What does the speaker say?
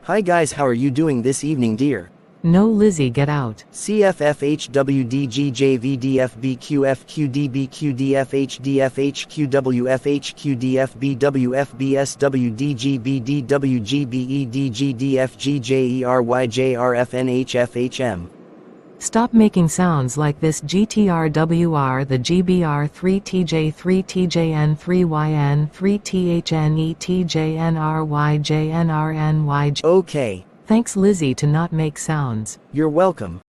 Hi guys, how are you doing this evening, dear? No, Lizzie, get out. CFFHWDGJVDFBQFQDBQDFHDFHQWFHDFBWFBSWDGBDWGBEDGJERYJRFNHFHM. Stop making sounds like this. GTR the GBR3 TJ3 TJN3 YN3 THNE TJNRY JNRNY. Okay. Thanks, Lizzie, to not make sounds. You're welcome.